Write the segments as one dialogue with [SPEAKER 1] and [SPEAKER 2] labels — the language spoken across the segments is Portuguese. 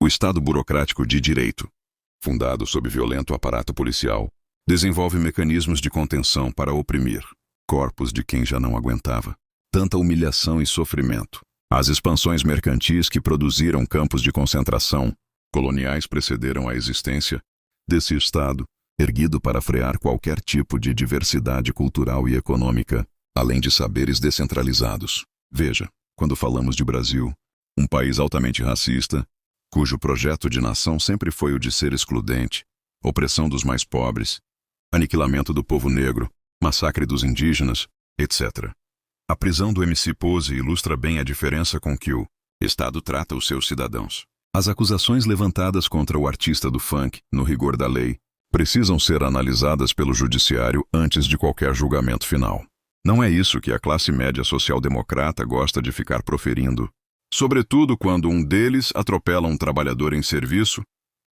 [SPEAKER 1] Estado burocrático de direito, fundado sob violento aparato policial, desenvolve mecanismos de contenção para oprimir corpos de quem já não aguentava tanta humilhação e sofrimento. As expansões mercantis que produziram campos de concentração coloniais precederam a existência desse Estado, erguido para frear qualquer tipo de diversidade cultural e econômica, além de saberes descentralizados. Veja, quando falamos de Brasil, um país altamente racista, cujo projeto de nação sempre foi o de ser excludente, opressão dos mais pobres, aniquilamento do povo negro, massacre dos indígenas, etc. A prisão do MC Pose ilustra bem a diferença com que o Estado trata os seus cidadãos. As acusações levantadas contra o artista do funk, no rigor da lei, precisam ser analisadas pelo judiciário antes de qualquer julgamento final. Não é isso que a classe média social-democrata gosta de ficar proferindo, sobretudo quando um deles atropela um trabalhador em serviço,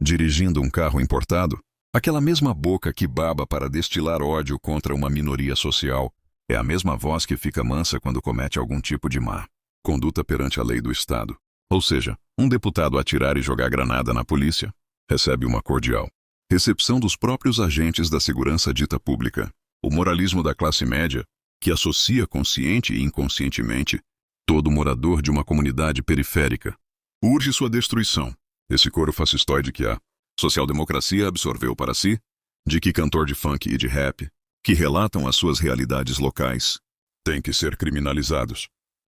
[SPEAKER 1] dirigindo um carro importado. Aquela mesma boca que baba para destilar ódio contra uma minoria social é a mesma voz que fica mansa quando comete algum tipo de má conduta perante a lei do Estado. Ou seja, um deputado atirar e jogar granada na polícia recebe uma cordial recepção dos próprios agentes da segurança dita pública. O moralismo da classe média, que associa consciente e inconscientemente todo morador de uma comunidade periférica, urge sua destruição. Esse coro fascistoide que a social-democracia absorveu para si, de que cantor de funk e de rap, que relatam as suas realidades locais, têm que ser criminalizados.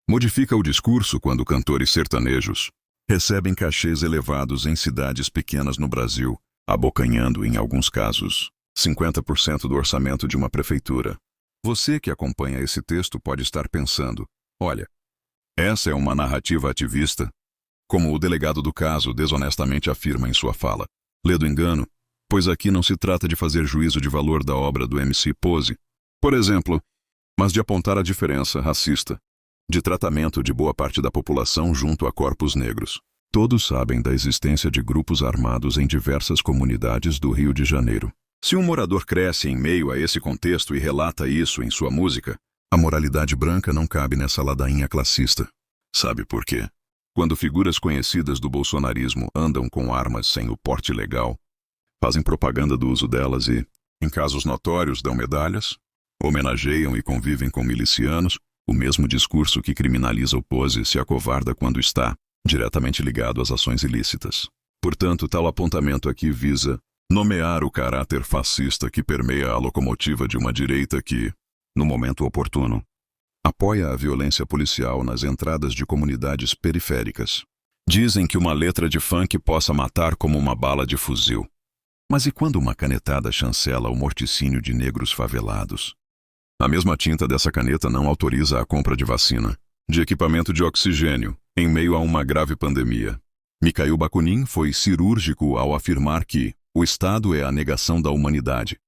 [SPEAKER 1] Modifica o discurso quando cantores sertanejos recebem cachês elevados em cidades pequenas no Brasil, abocanhando, em alguns casos, 50% do orçamento de uma prefeitura. Você que acompanha esse texto pode estar pensando, olha, essa é uma narrativa ativista, como o delegado do caso desonestamente afirma em sua fala. Lê do engano, pois aqui não se trata de fazer juízo de valor da obra do MC Pose, por exemplo, mas de apontar a diferença racista de tratamento de boa parte da população junto a corpos negros. Todos sabem da existência de grupos armados em diversas comunidades do Rio de Janeiro. Se um morador cresce em meio a esse contexto e relata isso em sua música, a moralidade branca não cabe nessa ladainha classista. Sabe por quê? Quando figuras conhecidas do bolsonarismo andam com armas sem o porte legal, fazem propaganda do uso delas e, em casos notórios, dão medalhas, homenageiam e convivem com milicianos, o mesmo discurso que criminaliza o Pose se acovarda quando está diretamente ligado às ações ilícitas. Portanto, tal apontamento aqui visa nomear o caráter fascista que permeia a locomotiva de uma direita que, no momento oportuno, apoia a violência policial nas entradas de comunidades periféricas. Dizem que uma letra de funk possa matar como uma bala de fuzil. Mas e quando uma canetada chancela o morticínio de negros favelados? A mesma tinta dessa caneta não autoriza a compra de vacina, de equipamento de oxigênio, em meio a uma grave pandemia. Mikhail Bakunin foi cirúrgico ao afirmar que o Estado é a negação da humanidade.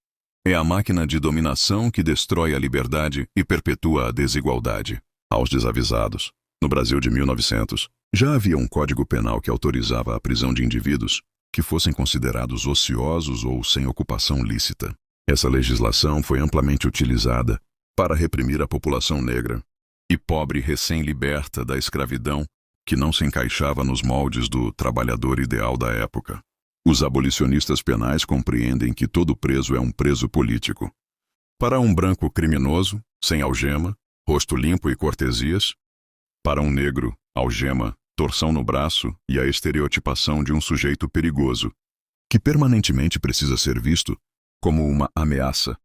[SPEAKER 1] É a máquina de dominação que destrói a liberdade e perpetua a desigualdade. Aos desavisados, no Brasil de 1900, já havia um código penal que autorizava a prisão de indivíduos que fossem considerados ociosos ou sem ocupação lícita. Essa legislação foi amplamente utilizada para reprimir a população negra e pobre recém-liberta da escravidão que não se encaixava nos moldes do trabalhador ideal da época. Os abolicionistas penais compreendem que todo preso é um preso político. Para um branco criminoso, sem algema, rosto limpo e cortesias. Para um negro, algema, torção no braço e a estereotipação de um sujeito perigoso, que permanentemente precisa ser visto como uma ameaça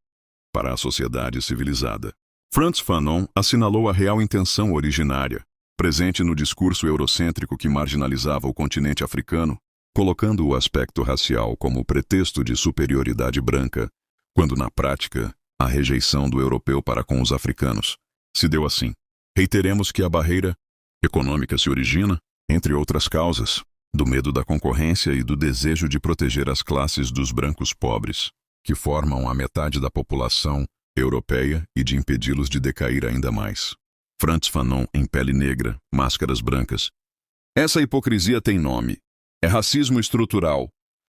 [SPEAKER 1] para a sociedade civilizada. Frantz Fanon assinalou a real intenção originária, presente no discurso eurocêntrico que marginalizava o continente africano, colocando o aspecto racial como pretexto de superioridade branca, quando na prática, a rejeição do europeu para com os africanos se deu assim. Reiteremos que a barreira econômica se origina, entre outras causas, do medo da concorrência e do desejo de proteger as classes dos brancos pobres, que formam a metade da população europeia e de impedi-los de decair ainda mais. Frantz Fanon em Pele Negra, Máscaras Brancas. Essa hipocrisia tem nome. É racismo estrutural,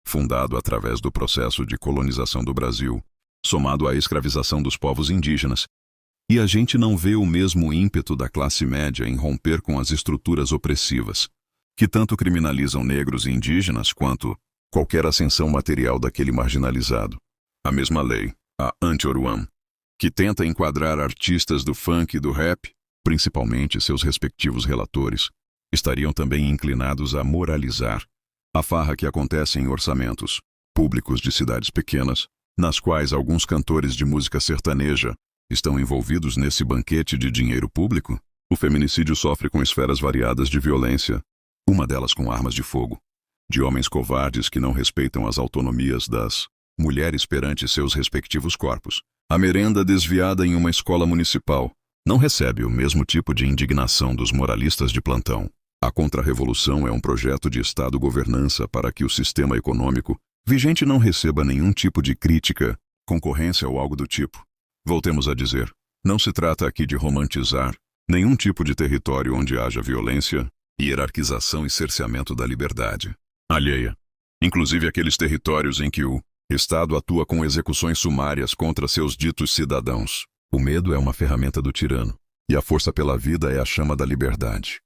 [SPEAKER 1] fundado através do processo de colonização do Brasil, somado à escravização dos povos indígenas. E a gente não vê o mesmo ímpeto da classe média em romper com as estruturas opressivas, que tanto criminalizam negros e indígenas quanto qualquer ascensão material daquele marginalizado. A mesma lei, a Anti-Oruan, que tenta enquadrar artistas do funk e do rap, principalmente seus respectivos relatores, estariam também inclinados a moralizar a farra que acontece em orçamentos públicos de cidades pequenas, nas quais alguns cantores de música sertaneja estão envolvidos nesse banquete de dinheiro público. O feminicídio sofre com esferas variadas de violência, uma delas com armas de fogo, de homens covardes que não respeitam as autonomias das mulheres perante seus respectivos corpos. A merenda desviada em uma escola municipal não recebe o mesmo tipo de indignação dos moralistas de plantão. A Contra-Revolução é um projeto de Estado-governança para que o sistema econômico vigente não receba nenhum tipo de crítica, concorrência ou algo do tipo. Voltemos a dizer, não se trata aqui de romantizar nenhum tipo de território onde haja violência, hierarquização e cerceamento da liberdade alheia. Inclusive aqueles territórios em que o Estado atua com execuções sumárias contra seus ditos cidadãos. O medo é uma ferramenta do tirano, e a força pela vida é a chama da liberdade.